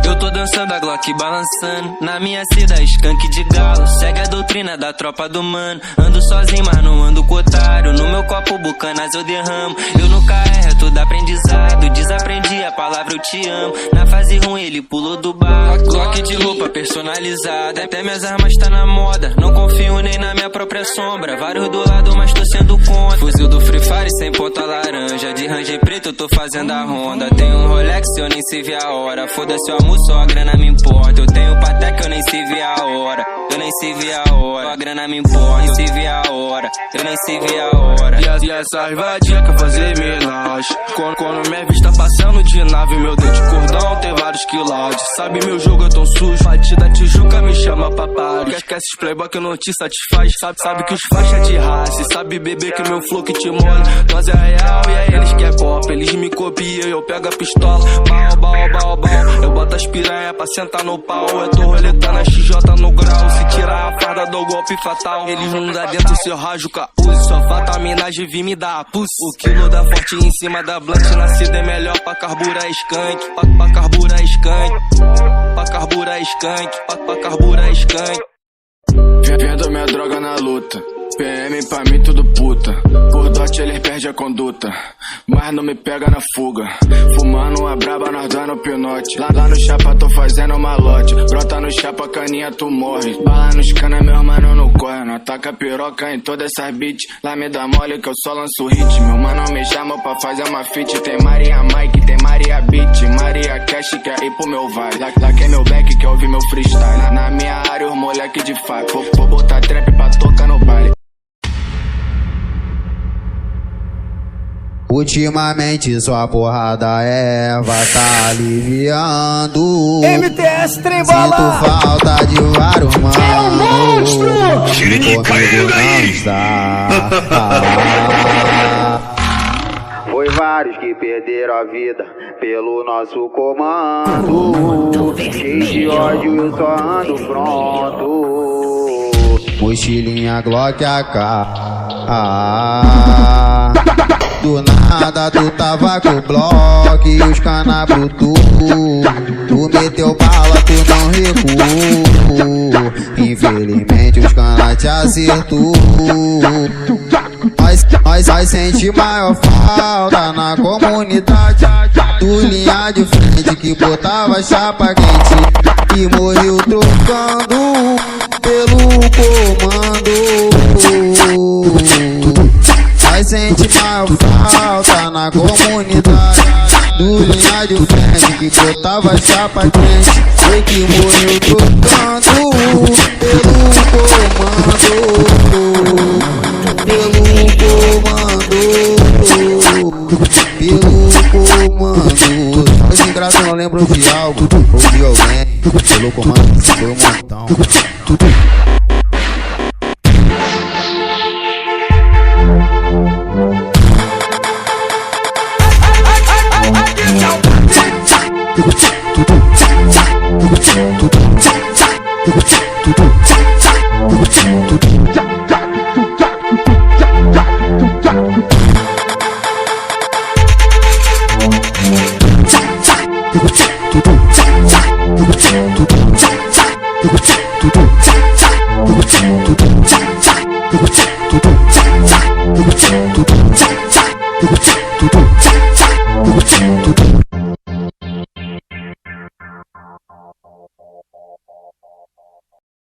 Eu tô dançando a Glock balançando na minha seda, skunk de galo. Segue a doutrina da tropa do mano. Ando sozinho, mas não ando com otário. No meu copo bucanas eu derramo. Eu nunca erro, tudo aprendizado. Desaprendi a palavra eu te amo. Na fase ruim ele pulou do bar. Glock de roupa personalizada. Até minhas armas tá na moda. Não confio nem na minha própria sombra. Vários do lado, mas tô sendo contra. Fuzil do Free Fire sem ponta laranja. De ranger preto eu tô fazendo a ronda. Tenho um Rolex eu nem sei ver a hora. Foda-se o almoço, só a grana me importa. Eu tenho Patek eu nem sei ver a hora. Eu nem sei ver a hora. A grana me importa, eu sei ver a hora. Eu nem sei ver a hora. E essa rivadia quer fazer milagre. Quando minha vista passando de nave, meu dedo de cordão tem vários quilates. Sabe meu jogo é tão sujo, batida Tijuca me chama pra pare. Quer esses playboy que não te satisfaz. Sabe que os faixa de raça. Sabe beber que meu flow que te molha. Nós é real e é eles que é copa. Eles me copiam, eu pego a pistola. Bal. Eu boto as piranha pra sentar no pau. Eu tô roletando a XJ no grau. Se tirar a farda dou golpe fatal. Eles não dá dentro, se eu rajo com a Uzi. Só falta a mina de vir me dar a pussy. O quilo da forte em cima da blunt. Nascida é melhor pra carburar skunk. Pra carburar skunk. Pra carburar skunk. Pra carburar skunk. Vendo minha droga na luta. PM pra mim tudo puta. Por dote eles perdem a conduta, mas não me pega na fuga. Fumando uma braba, nós dando pinote. Lá no chapa tô fazendo malote. Brota no chapa, caninha tu morre. Bala nos cana, meu mano não corre. Não ataca piroca em todas essas beats. Lá me dá mole que eu só lanço hit. Meu mano me chama pra fazer uma feat. Tem Maria Mike, tem Maria Beat, Maria Cash quer ir pro meu vai. Lá que é meu back, quer ouvir meu freestyle. Na minha área os moleque de faca. Vou botar trap pra tocar no baile. Ultimamente sua porrada tá aliviando. MTS Trembala. Sinto falta de vários manos. É um monstro. Comigo não está. Foi vários que perderam a vida pelo nosso comando. Cheio de ódio eu só ando pronto. Mochilinha Glock AK. Do nada tu tava com o bloco e os canabros tu meteu bala, tu não recuou. Infelizmente os canas te acertou. Nós sente maior falta na comunidade. Do linha de frente que botava chapa quente e morreu trocando pelo comando. Nós sente maior falta na comunidade. Do linha de frente que botava chapa quente e que morreu trocando pelo comando. Os ingratos não lembram de algo ou de alguém. Pelo comando foi um montão. Tudo